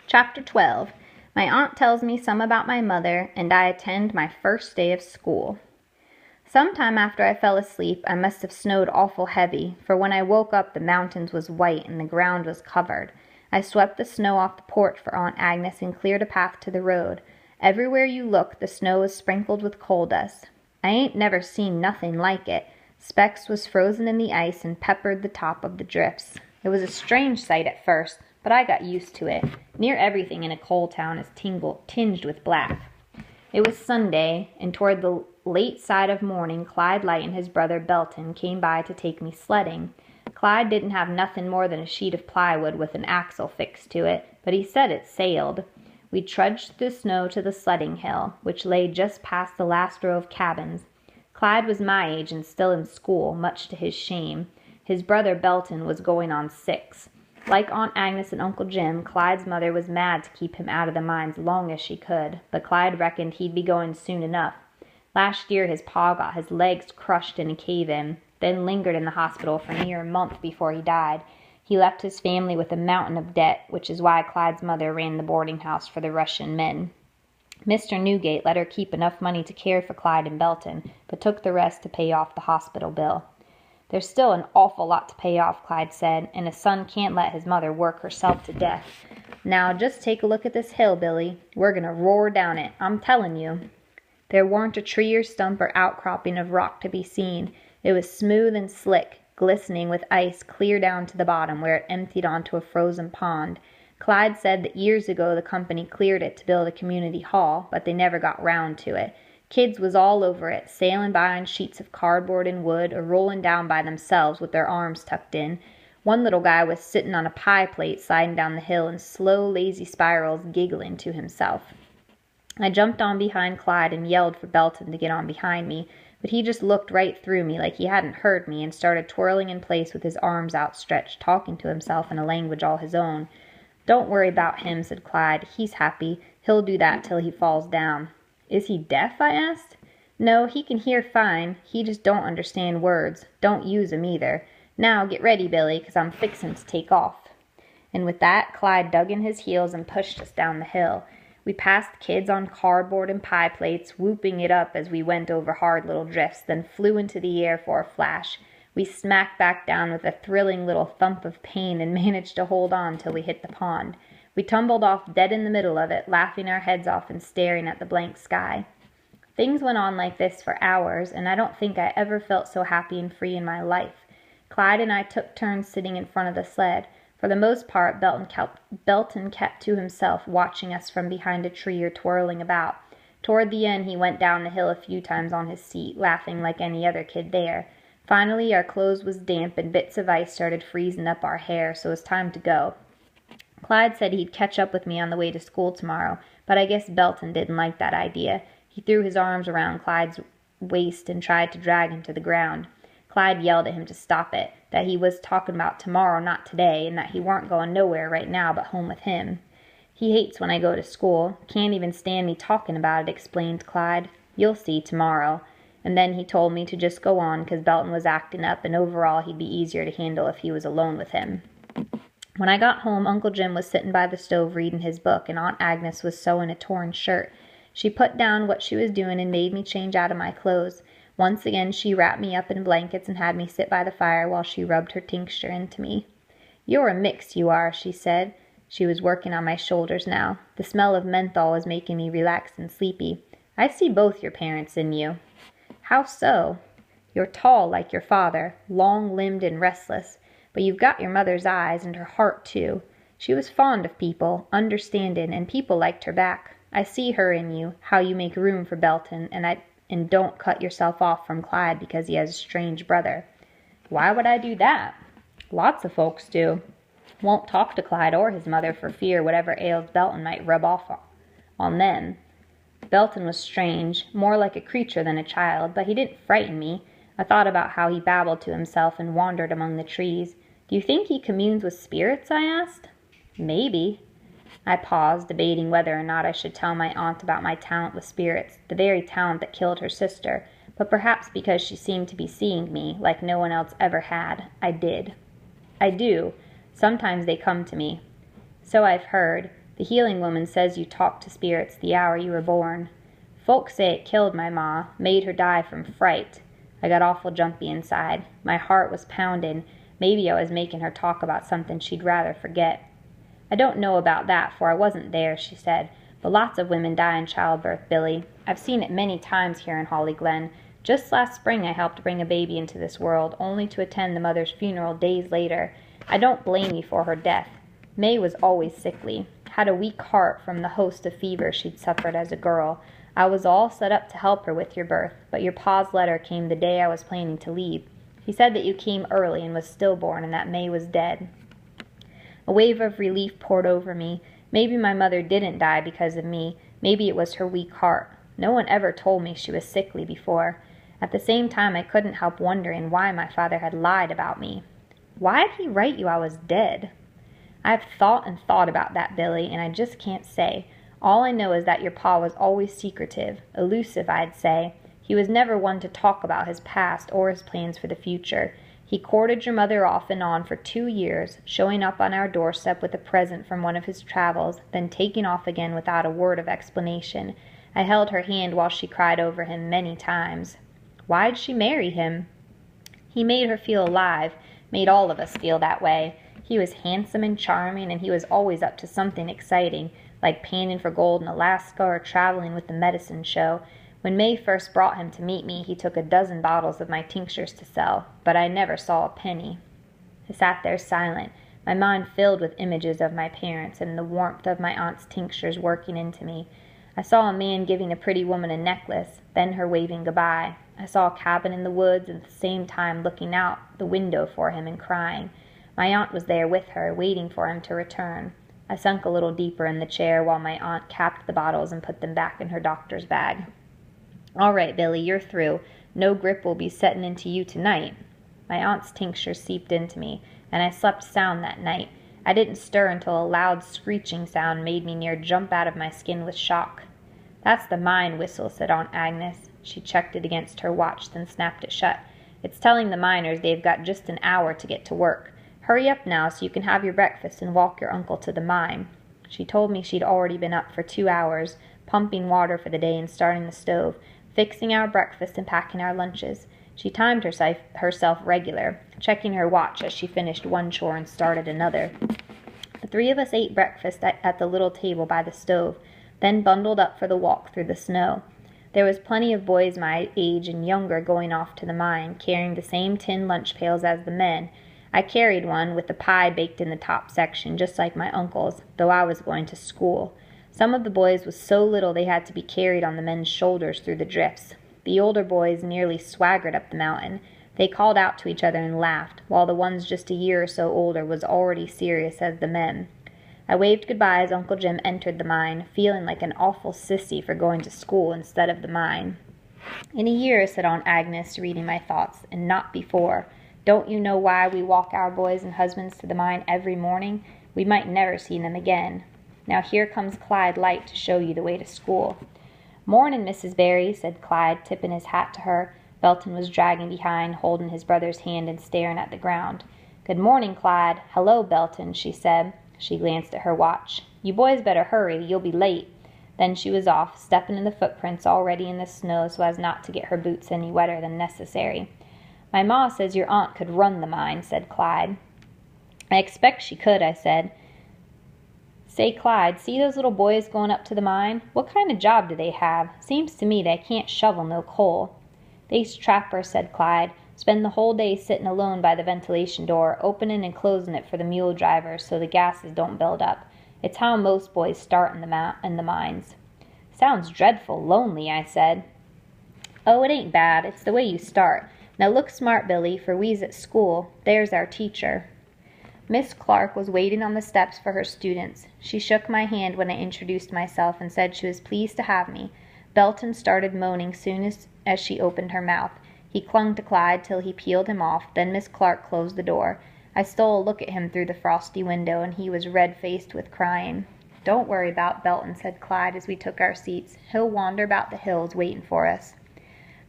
Chapter 12. My aunt tells me some about my mother, and I attend my first day of school. Sometime after I fell asleep, I must have snowed awful heavy, for when I woke up the mountains was white and the ground was covered. I swept the snow off the porch for Aunt Agnes and cleared a path to the road. Everywhere you looked, the snow was sprinkled with coal dust. I ain't never seen nothing like it. Specks was frozen in the ice and peppered the top of the drifts. It was a strange sight at first, but I got used to it. Near everything in a coal town is tinged with black. It was Sunday, and toward the late side of morning, Clyde Light and his brother Belton came by to take me sledding. Clyde didn't have nothing more than a sheet of plywood with an axle fixed to it, but he said it sailed. We trudged the snow to the sledding hill, which lay just past the last row of cabins. Clyde was my age and still in school, much to his shame. His brother Belton was going on 6. Like Aunt Agnes and Uncle Jim, Clyde's mother was mad to keep him out of the mines long as she could, but Clyde reckoned he'd be going soon enough. Last year his pa got his legs crushed in a cave-in, then lingered in the hospital for near a month before he died. He left his family with a mountain of debt, which is why Clyde's mother ran the boarding house for the Russian men. Mr. Newgate let her keep enough money to care for Clyde and Belton, but took the rest to pay off the hospital bill. There's still an awful lot to pay off, Clyde said, and a son can't let his mother work herself to death. Now, just take a look at this hill, Billy. We're going to roar down it, I'm telling you. There weren't a tree or stump or outcropping of rock to be seen. It was smooth and slick, glistening with ice clear down to the bottom where it emptied onto a frozen pond. Clyde said that years ago the company cleared it to build a community hall, but they never got round to it. Kids was all over it, sailing by on sheets of cardboard and wood, or rolling down by themselves with their arms tucked in. One little guy was sitting on a pie plate sliding down the hill in slow, lazy spirals, giggling to himself. I jumped on behind Clyde and yelled for Belton to get on behind me, but he just looked right through me like he hadn't heard me and started twirling in place with his arms outstretched, talking to himself in a language all his own. "Don't worry about him," said Clyde. "He's happy. He'll do that till he falls down." "Is he deaf?" I asked. "No, he can hear fine. He just don't understand words. Don't use 'em either. Now get ready, Billy, 'cause I'm fixin' to take off." And with that, Clyde dug in his heels and pushed us down the hill. We passed kids on cardboard and pie plates, whooping it up as we went over hard little drifts, then flew into the air for a flash. We smacked back down with a thrilling little thump of pain and managed to hold on till we hit the pond. We tumbled off dead in the middle of it, laughing our heads off and staring at the blank sky. Things went on like this for hours, and I don't think I ever felt so happy and free in my life. Clyde and I took turns sitting in front of the sled. For the most part, Belton kept to himself, watching us from behind a tree or twirling about. Toward the end, he went down the hill a few times on his seat, laughing like any other kid there. Finally, our clothes was damp and bits of ice started freezing up our hair, so it was time to go. Clyde said he'd catch up with me on the way to school tomorrow, but I guess Belton didn't like that idea. He threw his arms around Clyde's waist and tried to drag him to the ground. Clyde yelled at him to stop it, that he was talking about tomorrow, not today, and that he weren't going nowhere right now but home with him. "He hates when I go to school. Can't even stand me talking about it," explained Clyde. "You'll see tomorrow." And then he told me to just go on, 'cause Belton was acting up, and overall he'd be easier to handle if he was alone with him. When I got home, Uncle Jim was sitting by the stove reading his book, and Aunt Agnes was sewing a torn shirt. She put down what she was doing and made me change out of my clothes. Once again she wrapped me up in blankets and had me sit by the fire while she rubbed her tincture into me. "You're a mix, you are," she said. She was working on my shoulders now. The smell of menthol was making me relaxed and sleepy. "I see both your parents in you." "How so?" "You're tall like your father, long-limbed and restless. But you've got your mother's eyes, and her heart, too. She was fond of people, understanding, and people liked her back. I see her in you, how you make room for Belton, and don't cut yourself off from Clyde because he has a strange brother." "Why would I do that?" "Lots of folks do. Won't talk to Clyde or his mother for fear whatever ails Belton might rub off on them." Belton was strange, more like a creature than a child, but he didn't frighten me. I thought about how he babbled to himself and wandered among the trees. "Do you think he communes with spirits?" I asked. "Maybe." I paused, debating whether or not I should tell my aunt about my talent with spirits, the very talent that killed her sister, but perhaps because she seemed to be seeing me, like no one else ever had, I did. "I do. Sometimes they come to me." "So I've heard. The healing woman says you talked to spirits the hour you were born. Folks say it killed my ma, made her die from fright. I got awful jumpy inside. My heart was pounding. Maybe I was making her talk about something she'd rather forget. I don't know about that, for I wasn't there, she said, but lots of women die in childbirth, Billy. I've seen it many times here in Holly Glen. Just last spring I helped bring a baby into this world, only to attend the mother's funeral days later. I don't blame you for her death. May was always sickly, had a weak heart from the host of fever she'd suffered as a girl. I was all set up to help her with your birth, but your pa's letter came the day I was planning to leave. He said that you came early and was stillborn and that May was dead. A wave of relief poured over me. Maybe my mother didn't die because of me. Maybe it was her weak heart. No one ever told me she was sickly before. At the same time, I couldn't help wondering why my father had lied about me. Why'd he write you I was dead? I've thought and thought about that, Billy, and I just can't say. All I know is that your pa was always secretive, elusive, I'd say. He was never one to talk about his past or his plans for the future. He courted your mother off and on for 2 years, showing up on our doorstep with a present from one of his travels, then taking off again without a word of explanation. I held her hand while she cried over him many times. Why'd she marry him? He made her feel alive, made all of us feel that way. He was handsome and charming, and he was always up to something exciting, like panning for gold in Alaska or traveling with the medicine show. When May first brought him to meet me, he took 12 bottles of my tinctures to sell, but I never saw a penny. I sat there silent, my mind filled with images of my parents and the warmth of my aunt's tinctures working into me. I saw a man giving a pretty woman a necklace, then her waving goodbye. I saw a cabin in the woods and at the same time looking out the window for him and crying. My aunt was there with her, waiting for him to return. I sunk a little deeper in the chair while my aunt capped the bottles and put them back in her doctor's bag. All right, Billy, you're through. No grip will be setting into you tonight. My aunt's tincture seeped into me, and I slept sound that night. I didn't stir until a loud screeching sound made me near jump out of my skin with shock. That's the mine whistle, said Aunt Agnes. She checked it against her watch, then snapped it shut. It's telling the miners they've got just an hour to get to work. Hurry up now so you can have your breakfast and walk your uncle to the mine. She told me she'd already been up for 2 hours, pumping water for the day and starting the stove, fixing our breakfast and packing our lunches. She timed herself regular, checking her watch as she finished one chore and started another. The 3 of us ate breakfast at the little table by the stove, then bundled up for the walk through the snow. There was plenty of boys my age and younger going off to the mine, carrying the same tin lunch pails as the men. I carried one with the pie baked in the top section, just like my uncle's, though I was going to school. Some of the boys was so little they had to be carried on the men's shoulders through the drifts. The older boys nearly swaggered up the mountain. They called out to each other and laughed, while the ones just a year or so older was already serious as the men. I waved goodbye as Uncle Jim entered the mine, feeling like an awful sissy for going to school instead of the mine. In a year, said Aunt Agnes, reading my thoughts, and not before. Don't you know why we walk our boys and husbands to the mine every morning? We might never see them again. Now here comes Clyde Light to show you the way to school. Mornin', Mrs. Barry, said Clyde, tipping his hat to her. Belton was dragging behind, holding his brother's hand and staring at the ground. Good morning, Clyde. Hello, Belton, she said. She glanced at her watch. You boys better hurry, you'll be late. Then she was off, stepping in the footprints already in the snow so as not to get her boots any wetter than necessary. My ma says your aunt could run the mine, said Clyde. I expect she could, I said. Say, Clyde, see those little boys going up to the mine? What kind of job do they have? Seems to me they can't shovel no coal. These trappers, said Clyde, spend the whole day sitting alone by the ventilation door, opening and closing it for the mule drivers so the gases don't build up. It's how most boys start in the mines. Sounds dreadful lonely, I said. Oh, it ain't bad. It's the way you start. Now look smart, Billy, for we's at school. There's our teacher. Miss Clark was waiting on the steps for her students. She shook my hand when I introduced myself and said she was pleased to have me. Belton started moaning soon as she opened her mouth. He clung to Clyde till he peeled him off, then Miss Clark closed the door. I stole a look at him through the frosty window, and he was red-faced with crying. Don't worry about Belton, said Clyde as we took our seats. He'll wander about the hills waiting for us.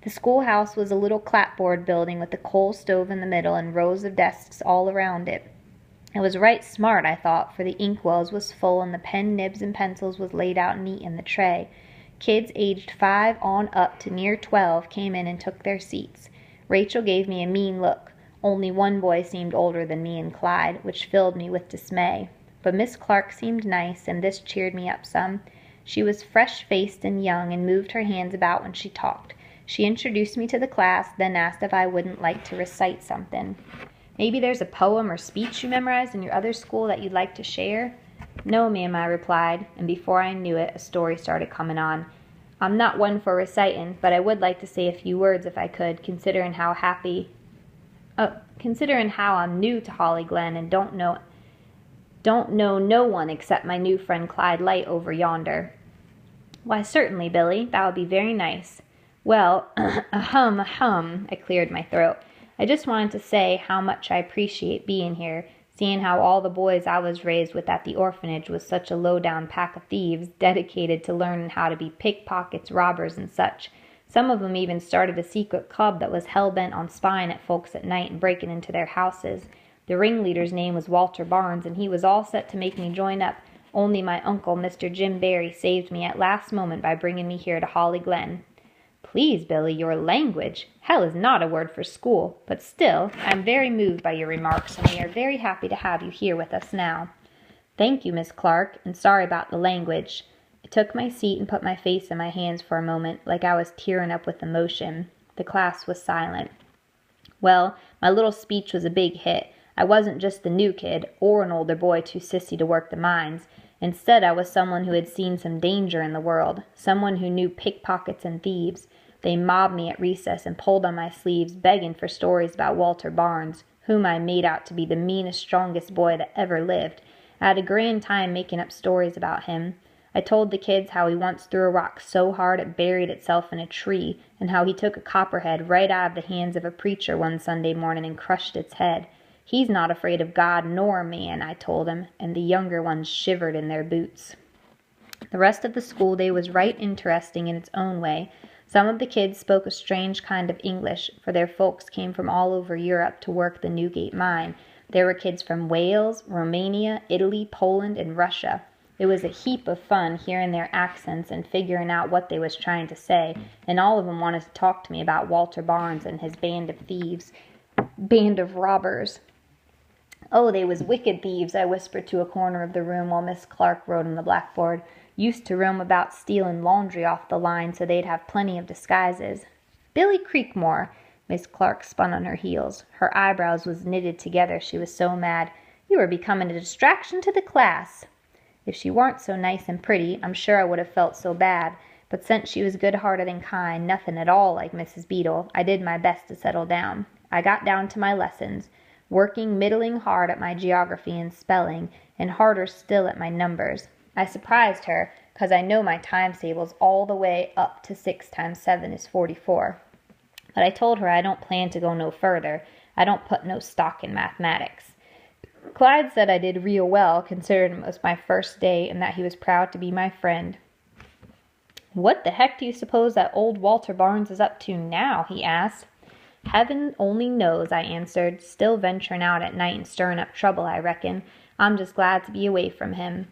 The schoolhouse was a little clapboard building with a coal stove in the middle and rows of desks all around it. It was right smart, I thought, for the inkwells was full and the pen nibs and pencils was laid out neat in the tray. Kids aged 5 on up to near 12 came in and took their seats. Rachel gave me a mean look. Only one boy seemed older than me and Clyde, which filled me with dismay. But Miss Clark seemed nice, and this cheered me up some. She was fresh-faced and young and moved her hands about when she talked. She introduced me to the class, then asked if I wouldn't like to recite something. Maybe there's a poem or speech you memorized in your other school that you'd like to share? No, ma'am, I replied, and before I knew it, a story started coming on. I'm not one for reciting, but I would like to say a few words if I could, considering how I'm new to Holly Glen and don't know no one except my new friend Clyde Light over yonder. Why, certainly, Billy, that would be very nice. Well, I cleared my throat. I just wanted to say how much I appreciate being here, seeing how all the boys I was raised with at the orphanage was such a low-down pack of thieves dedicated to learning how to be pickpockets, robbers, and such. Some of them even started a secret club that was hell-bent on spying at folks at night and breaking into their houses. The ringleader's name was Walter Barnes, and he was all set to make me join up, only my uncle, Mr. Jim Barry, saved me at last moment by bringing me here to Holly Glen. Please, Billy, your language. Hell is not a word for school, but still, I am very moved by your remarks, and we are very happy to have you here with us now. Thank you, Miss Clark, and sorry about the language. I took my seat and put my face in my hands for a moment, like I was tearing up with emotion. The class was silent. Well, my little speech was a big hit. I wasn't just the new kid, or an older boy too sissy to work the mines. Instead, I was someone who had seen some danger in the world, someone who knew pickpockets and thieves. They mobbed me at recess and pulled on my sleeves, begging for stories about Walter Barnes, whom I made out to be the meanest, strongest boy that ever lived. I had a grand time making up stories about him. I told the kids how he once threw a rock so hard it buried itself in a tree, and how he took a copperhead right out of the hands of a preacher one Sunday morning and crushed its head. He's not afraid of God nor man, I told him, and the younger ones shivered in their boots. The rest of the school day was right interesting in its own way. Some of the kids spoke a strange kind of English, for their folks came from all over Europe to work the Newgate mine. There were kids from Wales, Romania, Italy, Poland, and Russia. It was a heap of fun hearing their accents and figuring out what they was trying to say, and all of them wanted to talk to me about Walter Barnes and his band of robbers. Oh, they was wicked thieves, I whispered to a corner of the room while Miss Clark wrote on the blackboard. Used to roam about stealing laundry off the line so they'd have plenty of disguises. Billy Creekmore, Miss Clark spun on her heels. Her eyebrows was knitted together, she was so mad. You are becoming a distraction to the class. If she weren't so nice and pretty, I'm sure I would have felt so bad. But since she was good-hearted and kind, nothing at all like Mrs. Beadle, I did my best to settle down. I got down to my lessons, working middling hard at my geography and spelling, and harder still at my numbers. I surprised her, 'cause I know my times tables all the way up to 6 times 7 is 44. But I told her I don't plan to go no further. I don't put no stock in mathematics. Clyde said I did real well, considering it was my first day, and that he was proud to be my friend. What the heck do you suppose that old Walter Barnes is up to now? He asked. Heaven only knows, I answered, still venturing out at night and stirring up trouble, I reckon. I'm just glad to be away from him.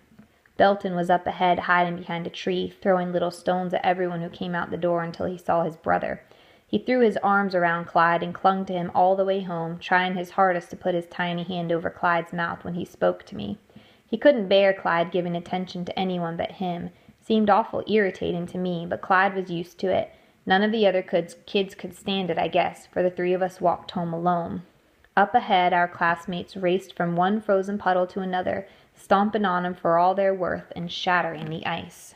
Belton was up ahead, hiding behind a tree, throwing little stones at everyone who came out the door until he saw his brother. He threw his arms around Clyde and clung to him all the way home, trying his hardest to put his tiny hand over Clyde's mouth when he spoke to me. He couldn't bear Clyde giving attention to anyone but him. Seemed awful irritating to me, but Clyde was used to it. None of the other kids could stand it, I guess, for the 3 of us walked home alone. Up ahead, our classmates raced from one frozen puddle to another, stomping on 'em for all their worth and shattering the ice.